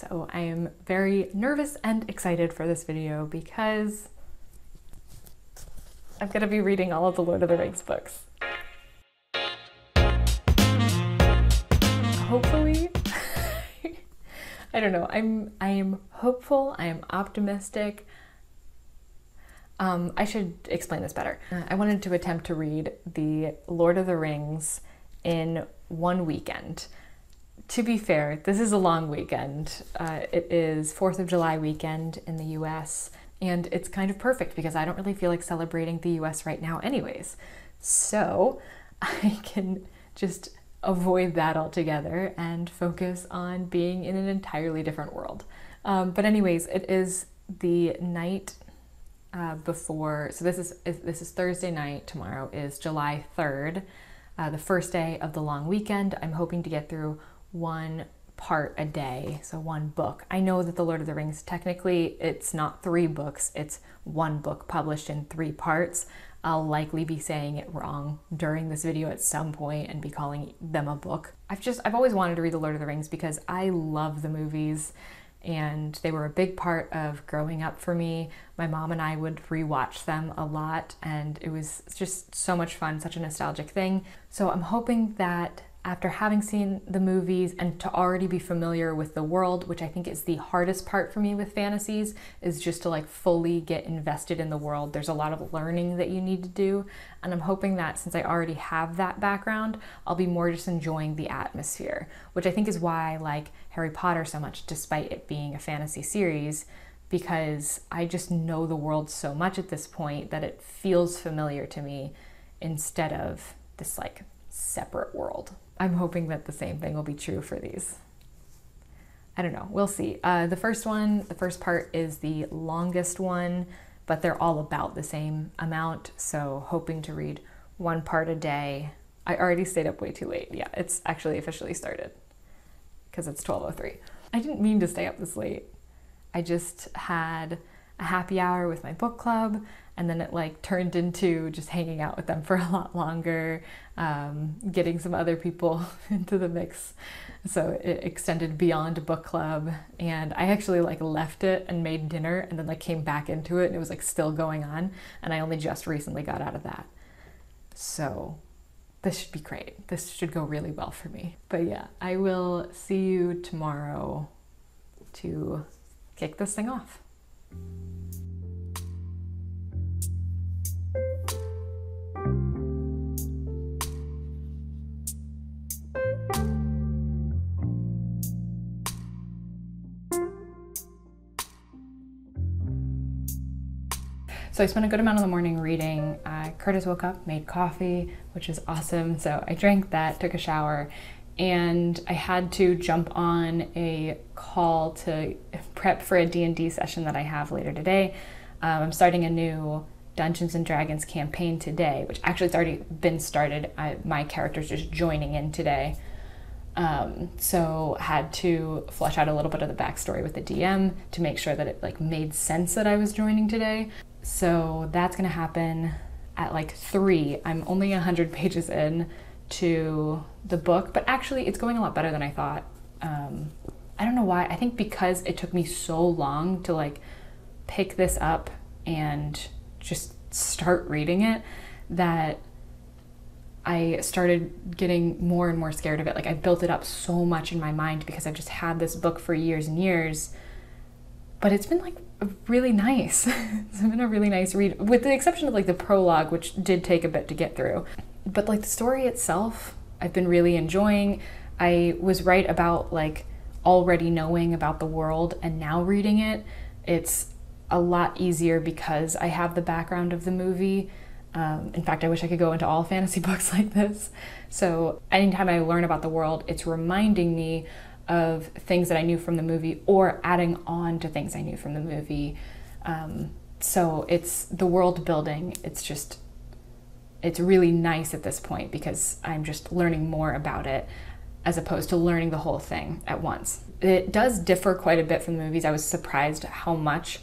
So I am very nervous and excited for this video because I'm gonna be reading all of the Lord of the Rings books. Hopefully, I don't know, I am hopeful, I am optimistic. I should explain this better. I wanted to attempt to read the Lord of the Rings in one weekend. To be fair, this is a long weekend. It is 4th of July weekend in the US, and it's kind of perfect because I don't really feel like celebrating the US right now anyways. So I can just avoid that altogether and focus on being in an entirely different world. But anyways, it is the night before, so this is Thursday night, tomorrow is July 3rd, the first day of the long weekend. I'm hoping to get through one part a day, so one book. I know that the Lord of the Rings, technically it's not 3 books, it's one book published in 3 parts. I'll likely be saying it wrong during this video at some point and be calling them a book. I've always wanted to read the Lord of the Rings because I love the movies and they were a big part of growing up for me. My mom and I would rewatch them a lot and it was just so much fun, such a nostalgic thing. So I'm hoping that after having seen the movies and to already be familiar with the world, which I think is the hardest part for me with fantasies, is just to like fully get invested in the world. There's a lot of learning that you need to do. And I'm hoping that since I already have that background, I'll be more just enjoying the atmosphere, which I think is why I like Harry Potter so much, despite it being a fantasy series, because I just know the world so much at this point that it feels familiar to me instead of this like separate world. I'm hoping that the same thing will be true for these. I don't know, we'll see. The first part is the longest one, but they're all about the same amount, so hoping to read one part a day. I already stayed up way too late. Yeah, it's actually officially started because it's 12:03. I didn't mean to stay up this late. I just had a happy hour with my book club, and then it like turned into just hanging out with them for a lot longer, getting some other people into the mix. So it extended beyond book club, and I actually like left it and made dinner and then like came back into it and it was like still going on, and I only just recently got out of that. So this should be great. This should go really well for me. But yeah, I will see you tomorrow to kick this thing off. So I spent a good amount of the morning reading. Curtis woke up, made coffee, which is awesome. So I drank that, took a shower, and I had to jump on a call to prep for a D&D session that I have later today. I'm starting a new Dungeons & Dragons campaign today, which actually it's already been started. My character's just joining in today. So had to flesh out a little bit of the backstory with the DM to make sure that it like made sense that I was joining today. So that's gonna happen at like 3. I'm only 100 pages in to the book, but actually it's going a lot better than I thought. I don't know why. I think because it took me so long to like pick this up and just start reading it that I started getting more and more scared of it. Like I built it up so much in my mind because I've just had this book for years and years, but it's been like really nice. It's been a really nice read, with the exception of like the prologue, which did take a bit to get through. But like the story itself, I've been really enjoying. I was right about like already knowing about the world, and now reading it, it's a lot easier because I have the background of the movie. In fact, I wish I could go into all fantasy books like this. So anytime I learn about the world, it's reminding me of things that I knew from the movie or adding on to things I knew from the movie. So it's the world building. It's really nice at this point because I'm just learning more about it as opposed to learning the whole thing at once. It does differ quite a bit from the movies. I was surprised how much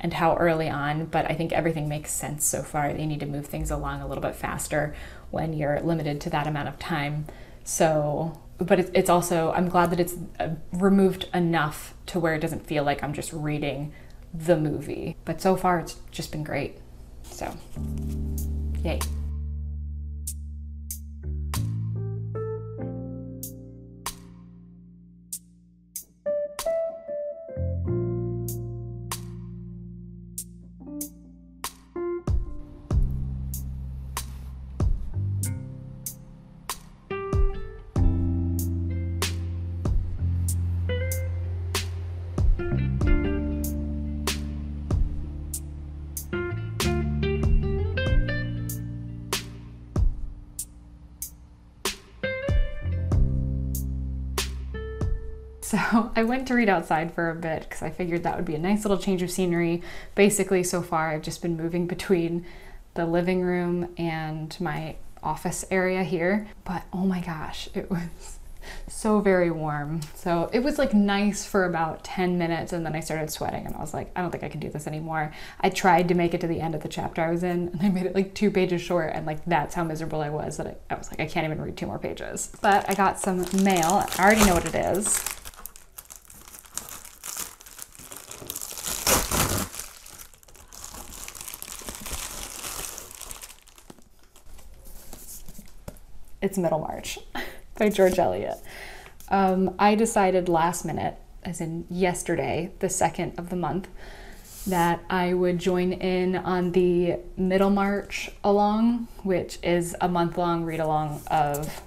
and how early on, but I think everything makes sense so far. You need to move things along a little bit faster when you're limited to that amount of time. So but it's also, I'm glad that it's removed enough to where it doesn't feel like I'm just reading the movie. But so far it's just been great. So, yay. So I went to read outside for a bit because I figured that would be a nice little change of scenery. Basically, so far, I've just been moving between the living room and my office area here. But oh my gosh, it was so very warm. So it was like nice for about 10 minutes and then I started sweating and I was like, I don't think I can do this anymore. I tried to make it to the end of the chapter I was in and I made it like 2 pages short, and like that's how miserable I was that I was like, I can't even read 2 more pages. But I got some mail. I already know what it is. It's Middlemarch by George Eliot. I decided last minute, as in yesterday, the 2nd of the month, that I would join in on the Middlemarch along, which is a month-long read-along of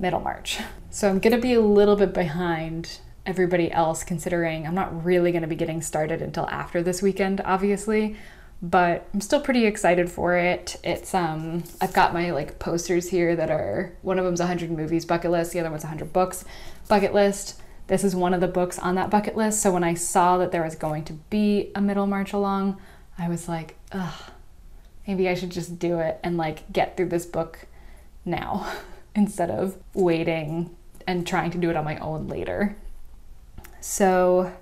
Middlemarch. So I'm gonna be a little bit behind everybody else, considering I'm not really gonna be getting started until after this weekend, obviously. But I'm still pretty excited for it. It's, I've got my like posters here that are, one of them's 100 movies bucket list, the other one's 100 books bucket list. This is one of the books on that bucket list. So when I saw that there was going to be a Middlemarch along, I was like, ugh, maybe I should just do it and like get through this book now instead of waiting and trying to do it on my own later. So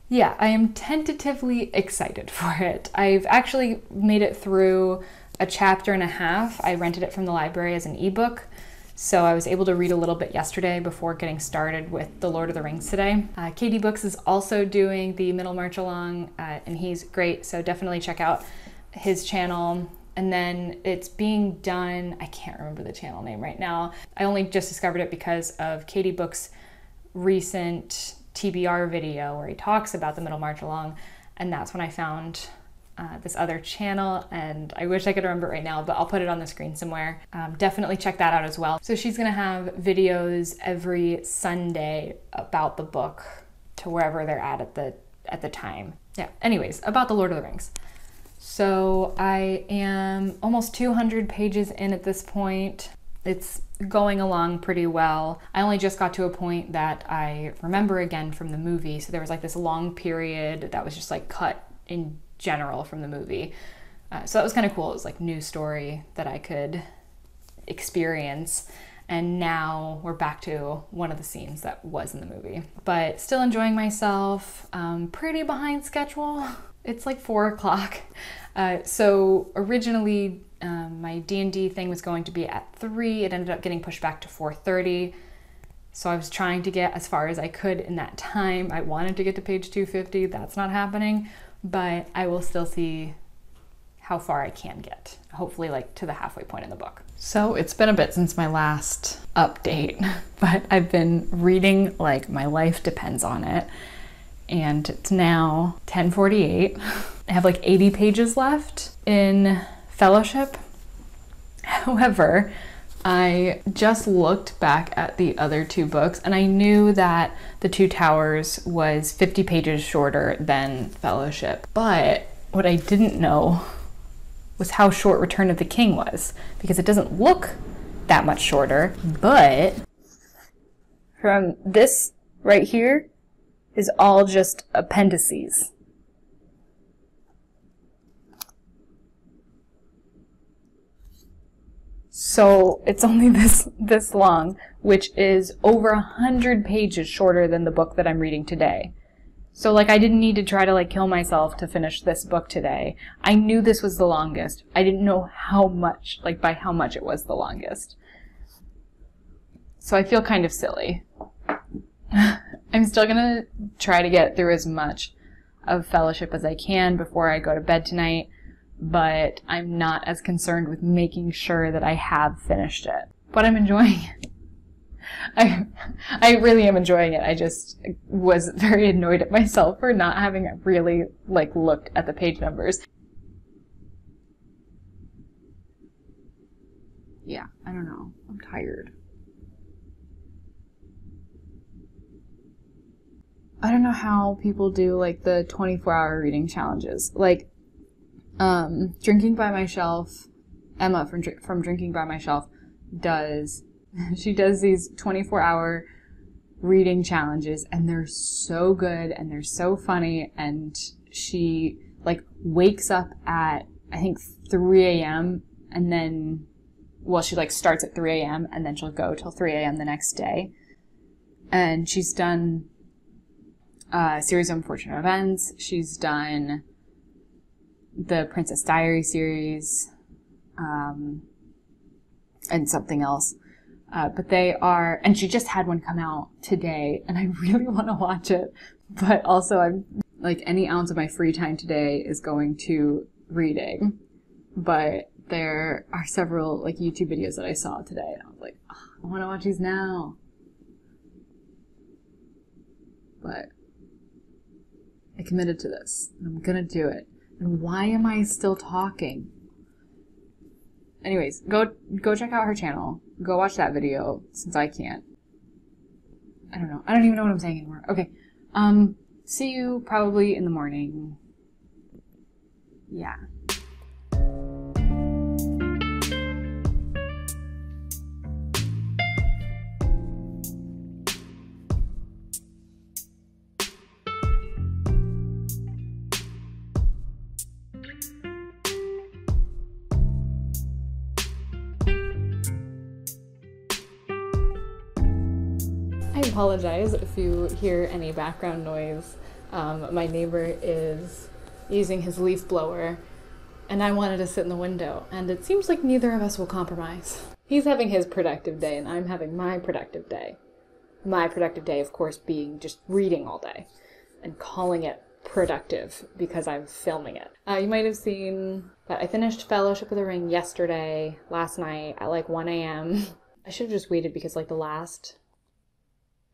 yeah, I am tentatively excited for it. I've actually made it through a chapter and a half. I rented it from the library as an ebook, so I was able to read a little bit yesterday before getting started with The Lord of the Rings today. Katie Books is also doing the Middlemarch along, and he's great, so definitely check out his channel. And then it's being done, I can't remember the channel name right now. I only just discovered it because of Katie Books' recent TBR video where he talks about the Middlemarch along, and that's when I found this other channel, and I wish I could remember it right now, but I'll put it on the screen somewhere. Definitely check that out as well. So she's gonna have videos every Sunday about the book to wherever they're at the time. Yeah, anyways, about the Lord of the Rings. So I am almost 200 pages in at this point. It's going along pretty well. I only just got to a point that I remember again from the movie. So there was like this long period that was just like cut in general from the movie. So that was kind of cool. It was like new story that I could experience. And now we're back to one of the scenes that was in the movie. But still enjoying myself, pretty behind schedule. It's like 4 o'clock. So originally, my D&D thing was going to be at 3. It ended up getting pushed back to 4:30. So I was trying to get as far as I could in that time. I wanted to get to page 250. That's not happening, but I will still see how far I can get. Hopefully like to the halfway point in the book. So it's been a bit since my last update, but I've been reading like my life depends on it. And it's now 10:48. I have like 80 pages left in Fellowship. However, I just looked back at the other 2 books and I knew that The Two Towers was 50 pages shorter than Fellowship. But what I didn't know was how short Return of the King was, because it doesn't look that much shorter, but from this right here is all just appendices. So it's only this long, which is over 100 pages shorter than the book that I'm reading today. So like I didn't need to try to like kill myself to finish this book today. I knew this was the longest. I didn't know how much, like by how much it was the longest. So I feel kind of silly. I'm still going to try to get through as much of Fellowship as I can before I go to bed tonight, but I'm not as concerned with making sure that I have finished it. But I'm enjoying it. I really am enjoying it. I just was very annoyed at myself for not having really, looked at the page numbers. Yeah, I don't know. I'm tired. I don't know how people do, the 24-hour reading challenges. Drinking by My Shelf, Emma from Drinking by My Shelf she does these 24-hour reading challenges, and they're so good, and they're so funny, and she, wakes up at, I think, 3 a.m., and then, she, starts at 3 a.m., and then she'll go till 3 a.m. the next day. And she's done a series of unfortunate events. She's done the Princess Diary series, and something else. But they are, and she just had one come out today, and I really want to watch it. But also, I'm, any ounce of my free time today is going to reading. But there are several, YouTube videos that I saw today, and I was like, oh, I want to watch these now. But I committed to this, and I'm gonna do it. And why am I still talking? Anyways, go check out her channel. Go watch that video, since I can't. I don't know. I don't even know what I'm saying anymore. Okay. See you probably in the morning. Yeah. I apologize if you hear any background noise. My neighbor is using his leaf blower, and I wanted to sit in the window, and it seems like neither of us will compromise. He's having his productive day, and I'm having my productive day. My productive day, of course, being just reading all day and calling it productive because I'm filming it. You might have seen that I finished Fellowship of the Ring last night at 1 a.m. I should have just waited because the last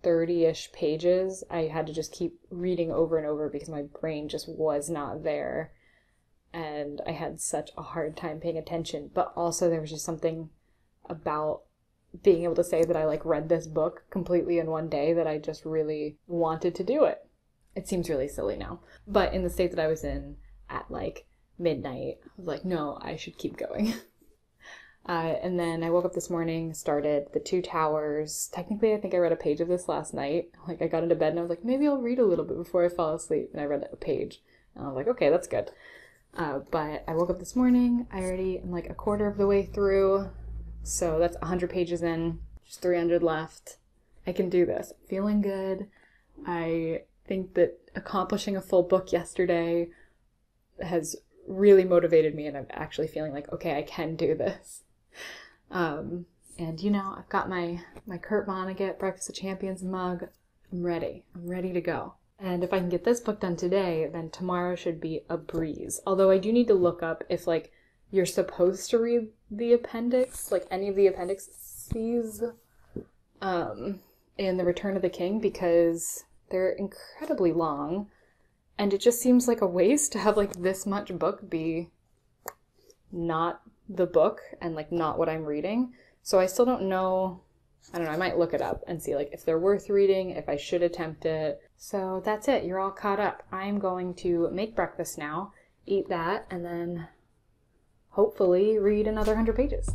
30-ish pages, I had to just keep reading over and over because my brain just was not there. And I had such a hard time paying attention. But also there was just something about being able to say that I read this book completely in one day that I just really wanted to do it. It seems really silly now. But in the state that I was in at midnight, I was like, no, I should keep going. And then I woke up this morning, started The Two Towers. Technically, I think I read a page of this last night. I got into bed and I was like, maybe I'll read a little bit before I fall asleep. And I read a page. And I was like, okay, that's good. But I woke up this morning. I already am a quarter of the way through. So that's 100 pages in. Just 300 left. I can do this. Feeling good. I think that accomplishing a full book yesterday has really motivated me. And I'm actually feeling okay, I can do this. And I've got my Kurt Vonnegut Breakfast of Champions mug. I'm ready to go. And if I can get this book done today, then tomorrow should be a breeze. Although I do need to look up if you're supposed to read the appendix, any of the appendices, in The Return of the King, because they're incredibly long, and it just seems like a waste to have this much book be not the book and not what I'm reading. So I still don't know. I don't know. I might look it up and see if they're worth reading, if I should attempt it. So that's it. You're all caught up. I'm going to make breakfast now, eat that, and then hopefully read another 100 pages.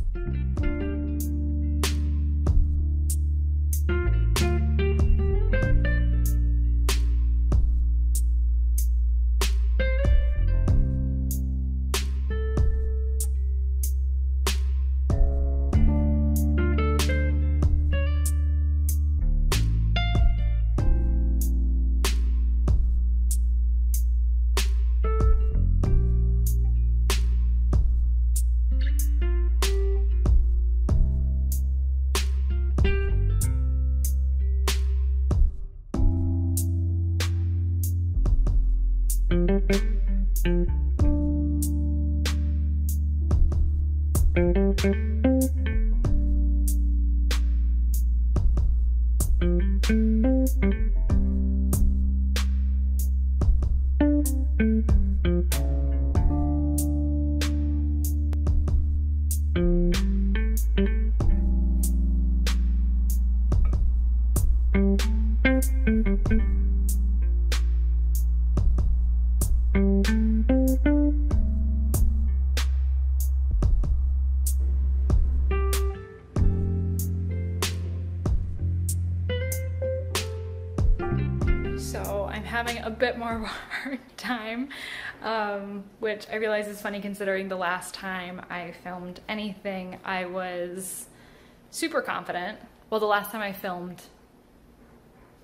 having a bit more of a hard time, which I realize is funny considering the last time I filmed anything, I was super confident. Well, the last time I filmed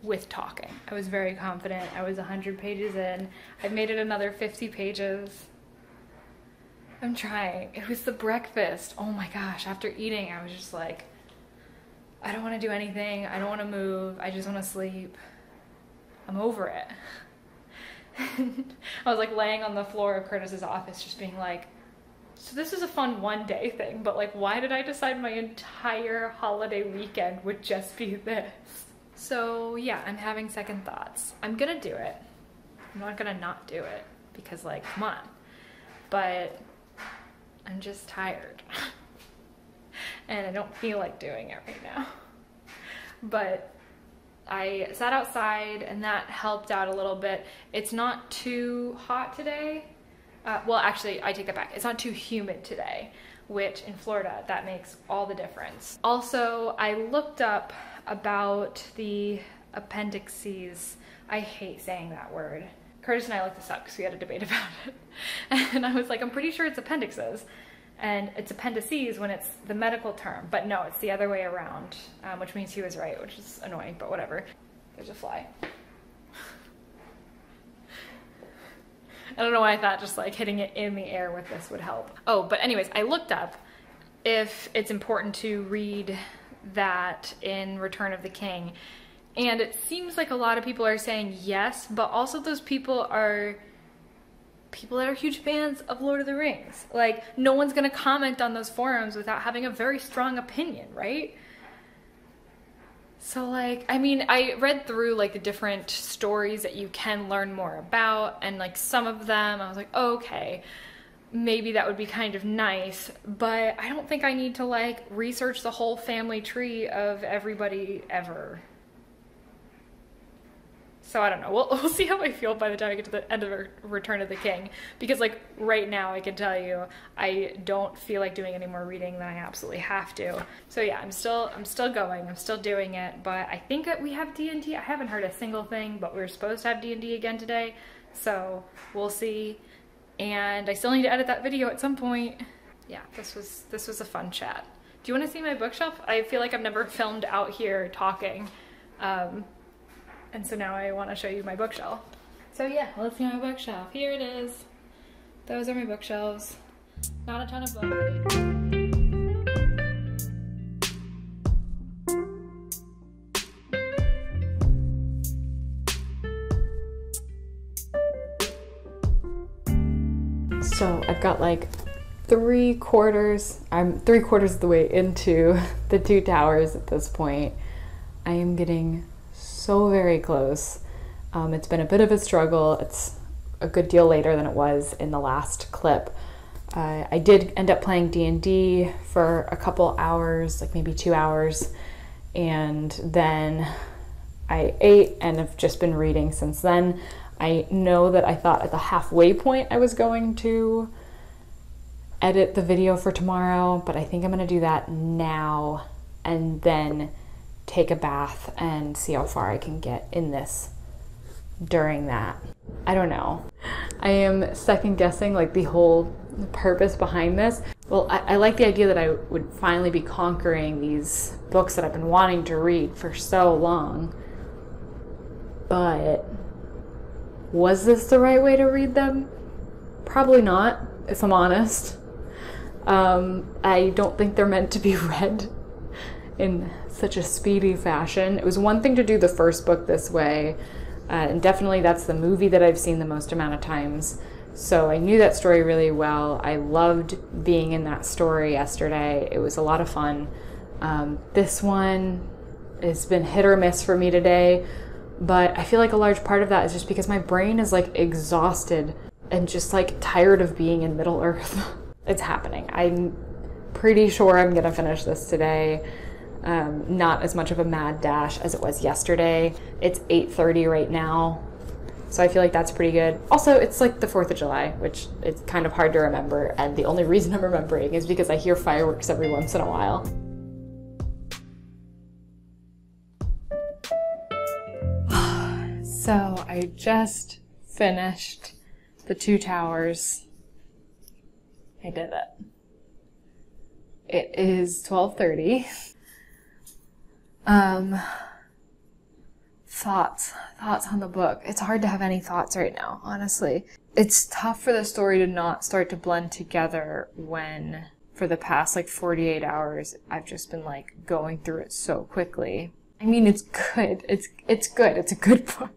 with talking, I was very confident. I was 100 pages in. I've made it another 50 pages. I'm trying. It was the breakfast. Oh my gosh, after eating, I was just like, I don't want to do anything. I don't want to move. I just want to sleep. I'm over it. I was like laying on the floor of Curtis's office just being like, so this is a fun one-day thing, but like, why did I decide my entire holiday weekend would just be this? So yeah, I'm having second thoughts. I'm gonna do it. I'm not gonna not do it because like, come on. But I'm just tired. And I don't feel like doing it right now. But I sat outside and that helped out a little bit. It's not too hot today. Well, actually, I take that back. It's not too humid today, which in Florida, that makes all the difference. Also, I looked up about the appendices. I hate saying that word. Curtis and I looked this up because we had a debate about it. And I was like, I'm pretty sure it's appendixes. And it's appendices when it's the medical term, but no, it's the other way around, which means he was right, which is annoying, but whatever. There's a fly. I don't know why I thought just like hitting it in the air with this would help. Oh, but anyways, I looked up if it's important to read that in Return of the King. And it seems like a lot of people are saying yes, but also those people are people that are huge fans of Lord of the Rings. Like, no one's gonna comment on those forums without having a very strong opinion, right? So like, I mean, I read through like the different stories that you can learn more about, and like some of them I was like, oh, okay, maybe that would be kind of nice, but I don't think I need to like research the whole family tree of everybody ever. So I don't know, we'll see how I feel by the time I get to the end of Return of the King, because like right now I can tell you I don't feel like doing any more reading than I absolutely have to. So yeah, I'm still going, I'm still doing it, but I think that we have D&D. I haven't heard a single thing, but we're supposed to have D&D again today, so we'll see. And I still need to edit that video at some point. Yeah, this was a fun chat. Do you want to see my bookshelf? I feel like I've never filmed out here talking. And so now I want to show you my bookshelf. So yeah, let's see my bookshelf. Here it is. Those are my bookshelves. Not a ton of books. So I've got like I'm 3/4 of the way into the Two Towers at this point. I am getting so very close. It's been a bit of a struggle. It's a good deal later than it was in the last clip. I did end up playing D&D for a couple hours, like maybe 2 hours, and then I ate and have just been reading since then. I know that I thought at the halfway point I was going to edit the video for tomorrow, but I think I'm gonna do that now and then take a bath and see how far I can get in this during that. I don't know. I am second guessing like the whole purpose behind this. Well, I like the idea that I would finally be conquering these books that I've been wanting to read for so long. But was this the right way to read them? Probably not, if I'm honest. I don't think they're meant to be read in such a speedy fashion. It was one thing to do the first book this way, and definitely that's the movie that I've seen the most amount of times. So I knew that story really well. I loved being in that story yesterday. It was a lot of fun. This one has been hit or miss for me today, but I feel like a large part of that is just because my brain is like exhausted and just like tired of being in Middle Earth. It's happening. I'm pretty sure I'm gonna finish this today. Not as much of a mad dash as it was yesterday. It's 8:30 right now, so I feel like that's pretty good. Also, it's like the 4th of July, which is kind of hard to remember, and the only reason I'm remembering is because I hear fireworks every once in a while. So I just finished The Two Towers. I did it. It is 12:30. Thoughts on the book. It's hard to have any thoughts right now, honestly. It's tough for the story to not start to blend together when, for the past like 48 hours, I've just been like going through it so quickly. I mean, it's good. It's good. It's a good book.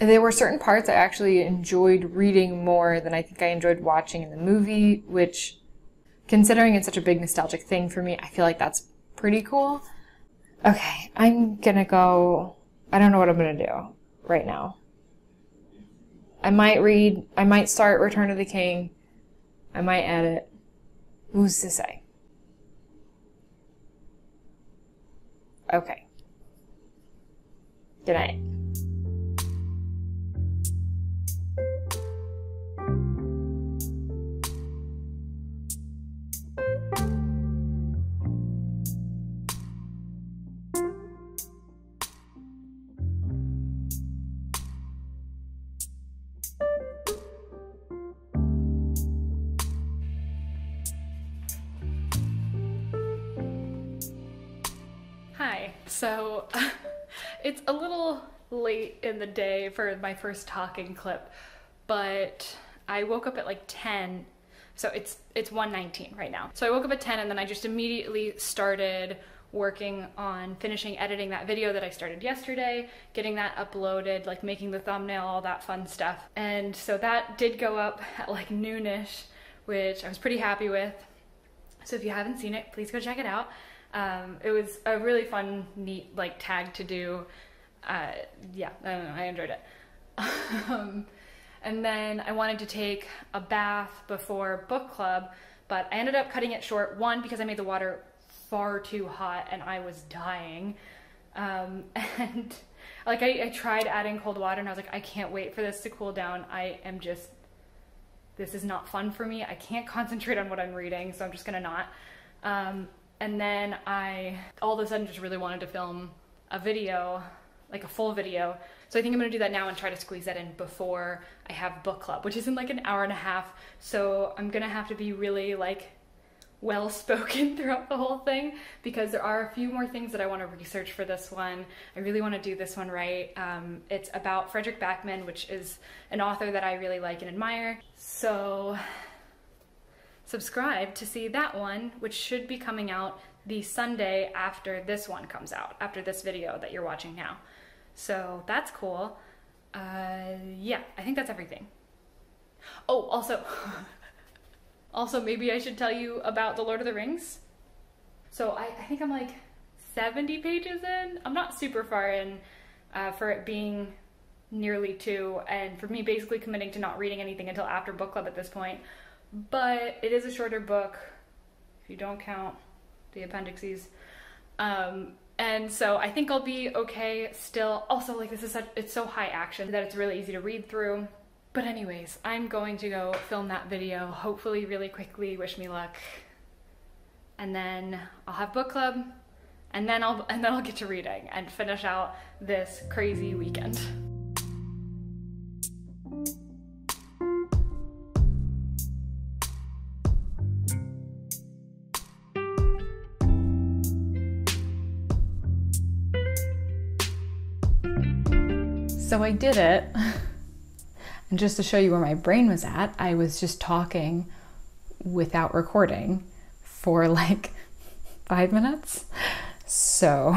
And there were certain parts I actually enjoyed reading more than I think I enjoyed watching in the movie, which, considering it's such a big nostalgic thing for me, I feel like that's pretty cool. Okay, I'm gonna go. I don't know what I'm gonna do right now. I might start Return of the King. I might edit. Who's to say? Okay. Good night. Hi, so it's a little late in the day for my first talking clip, but I woke up at like 10, so it's 1:19 right now. So I woke up at 10 and then I just immediately started working on finishing editing that video that I started yesterday, getting that uploaded, like making the thumbnail, all that fun stuff. And so that did go up at like noonish, which I was pretty happy with. So if you haven't seen it, please go check it out. It was a really fun, neat, like, tag to do. Yeah, I don't know, I enjoyed it. And then I wanted to take a bath before book club, but I ended up cutting it short. One, because I made the water far too hot and I was dying. And like, I tried adding cold water and I was like, I can't wait for this to cool down. This is not fun for me. I can't concentrate on what I'm reading, so I'm just gonna not. And then I all of a sudden just really wanted to film a video, like a full video. So I think I'm gonna do that now and try to squeeze that in before I have book club, which is in like an hour and a half. So I'm gonna have to be really like well-spoken throughout the whole thing because there are a few more things that I want to research for this one. I really want to do this one right. It's about Frederick Backman, which is an author that I really like and admire. So subscribe to see that one, which should be coming out the Sunday after this one comes out, after this video that you're watching now. So that's cool. Yeah, I think that's everything. Oh, also maybe I should tell you about The Lord of the Rings. So I think I'm like 70 pages in. I'm not super far in for it being nearly 2, and for me basically committing to not reading anything until after book club at this point. But it is a shorter book, if you don't count the appendices. And so I think I'll be okay still. Also, like, it's so high action that it's really easy to read through. But anyways, I'm going to go film that video, hopefully really quickly, wish me luck. And then I'll have book club, and then I'll get to reading and finish out this crazy weekend. So I did it, and just to show you where my brain was at, I was just talking without recording for like 5 minutes. So,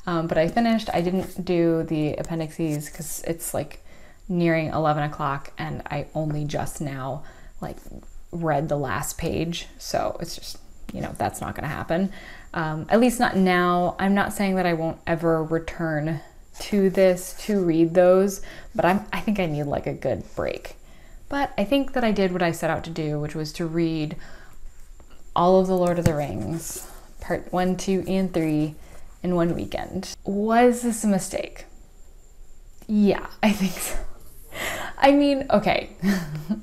but I finished. I didn't do the appendices because it's like nearing 11 o'clock and I only just now like read the last page. So it's just, you know, that's not gonna happen. At least not now. I'm not saying that I won't ever return to this to read those, but I think I need like a good break. But I think that I did what I set out to do, which was to read all of The Lord of the Rings, part 1, 2, and 3 in one weekend. Was this a mistake? Yeah, I think so. I mean, okay,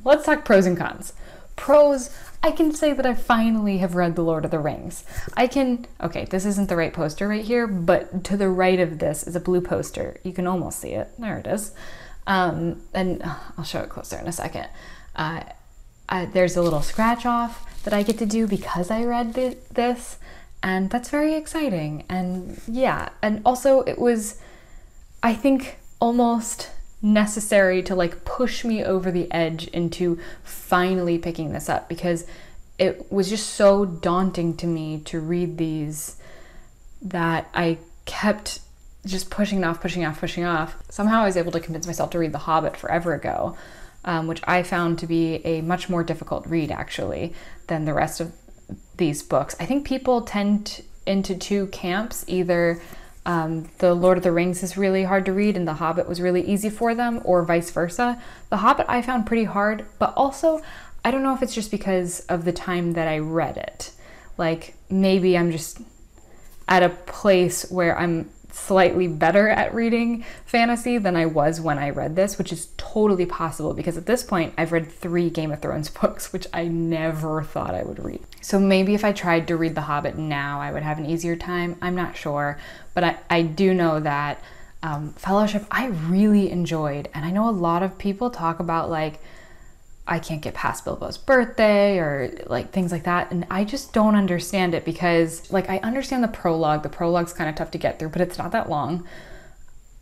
let's talk pros and cons. Prose, I can say that I finally have read The Lord of the Rings. Okay, this isn't the right poster right here, but to the right of this is a blue poster. You can almost see it. There it is. And I'll show it closer in a second. There's a little scratch off that I get to do because I read this, and that's very exciting. And yeah, and also it was, I think, almost necessary to like push me over the edge into finally picking this up, because it was just so daunting to me to read these that I kept just pushing off. Somehow I was able to convince myself to read The Hobbit forever ago, which I found to be a much more difficult read actually than the rest of these books. I think people tend into two camps. Either The Lord of the Rings is really hard to read and The Hobbit was really easy for them, or vice versa. The Hobbit I found pretty hard, but also I don't know if it's just because of the time that I read it. Like maybe I'm just at a place where I'm slightly better at reading fantasy than I was when I read this, which is totally possible because at this point I've read 3 Game of Thrones books, which I never thought I would read. So maybe if I tried to read The Hobbit now, I would have an easier time. I'm not sure, but I do know that Fellowship I really enjoyed, and I know a lot of people talk about like, I can't get past Bilbo's birthday or like things like that. And I just don't understand it because like I understand the prologue. The prologue's kind of tough to get through, but it's not that long.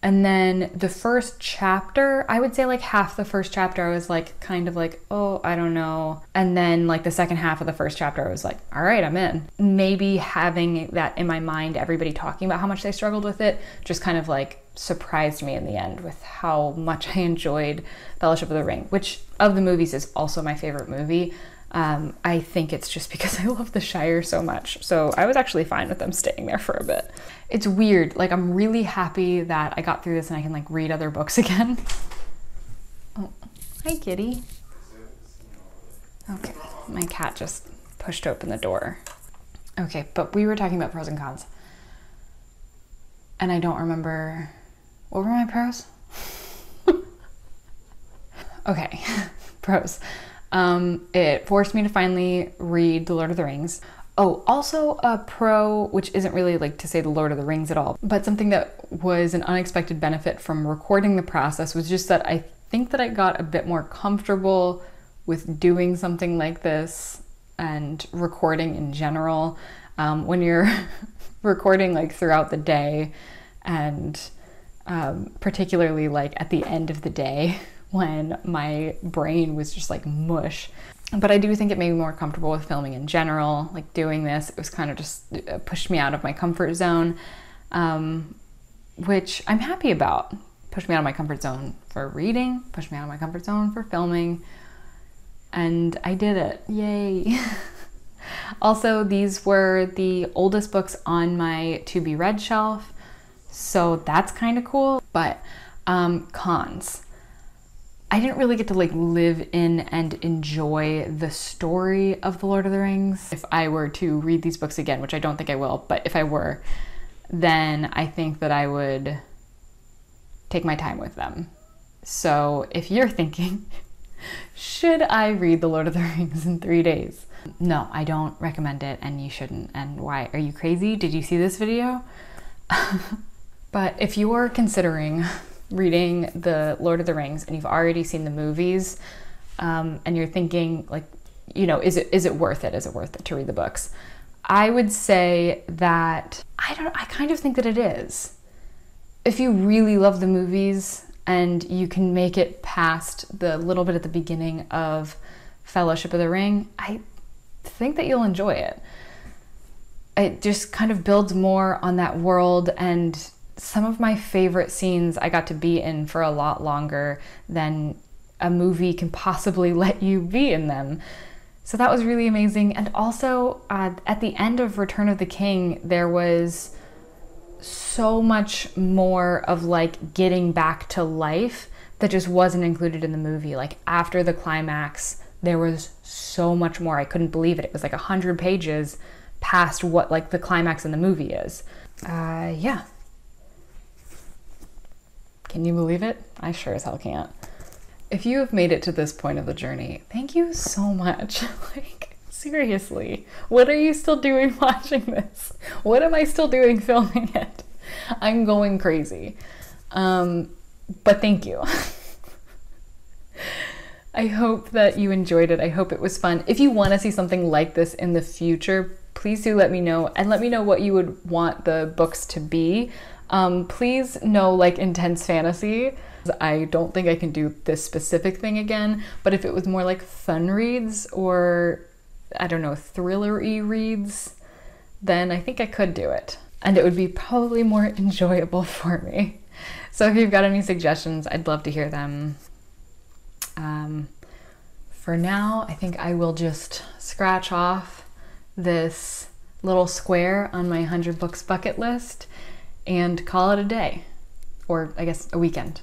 And then the first chapter, I would say like half the first chapter, I was like kind of like, oh, I don't know. And then like the second half of the first chapter, I was like, all right, I'm in. Maybe having that in my mind, everybody talking about how much they struggled with it, just kind of like surprised me in the end with how much I enjoyed Fellowship of the Ring, which of the movies is also my favorite movie. I think it's just because I love the Shire so much. So I was actually fine with them staying there for a bit. It's weird. Like I'm really happy that I got through this and I can like read other books again. Oh, hi kitty. Okay, my cat just pushed open the door. Okay, but we were talking about pros and cons. And I don't remember, what were my pros? Okay, pros. It forced me to finally read The Lord of the Rings. Oh, also a pro, which isn't really like to say The Lord of the Rings at all, but something that was an unexpected benefit from recording the process was just that I think that I got a bit more comfortable with doing something like this and recording in general. When you're recording like throughout the day and particularly like at the end of the day when my brain was just like mush. But I do think it made me more comfortable with filming in general. Like doing this, it was kind of just pushed me out of my comfort zone, which I'm happy about. Pushed me out of my comfort zone for reading, pushed me out of my comfort zone for filming, and I did it. Yay. Also, these were the oldest books on my to be read shelf, so that's kind of cool. But cons. I didn't really get to like live in and enjoy the story of The Lord of the Rings. If I were to read these books again, which I don't think I will, but if I were, then I think that I would take my time with them. So if you're thinking, should I read The Lord of the Rings in 3 days? No, I don't recommend it, and you shouldn't. And why? Are you crazy? Did you see this video? But if you are considering reading The Lord of the Rings and you've already seen the movies, and you're thinking like, you know, is it worth it? Is it worth it to read the books? I would say that I kind of think that it is. If you really love the movies and you can make it past the little bit at the beginning of Fellowship of the Ring, I think that you'll enjoy it. It just kind of builds more on that world, and some of my favorite scenes I got to be in for a lot longer than a movie can possibly let you be in them. So that was really amazing. And also at the end of Return of the King, there was so much more of like getting back to life that just wasn't included in the movie. Like after the climax, there was so much more. I couldn't believe it. It was like 100 pages past what like the climax in the movie is. Yeah. Can you believe it? I sure as hell can't. If you have made it to this point of the journey, thank you so much. Like, seriously, what are you still doing watching this? What am I still doing filming it? I'm going crazy. But thank you. I hope that you enjoyed it. I hope it was fun. If you want to see something like this in the future, please do let me know, and let me know what you would want the books to be. Please no like intense fantasy. I don't think I can do this specific thing again, but if it was more like fun reads or, I don't know, thriller-y reads, then I think I could do it. And it would be probably more enjoyable for me. So if you've got any suggestions, I'd love to hear them. For now, I think I will just scratch off this little square on my 100 books bucket list and call it a day. Or I guess a weekend.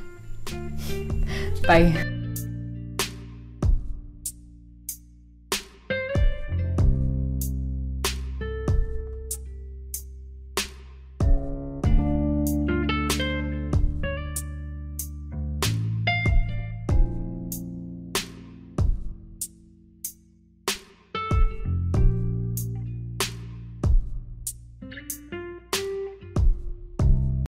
Bye.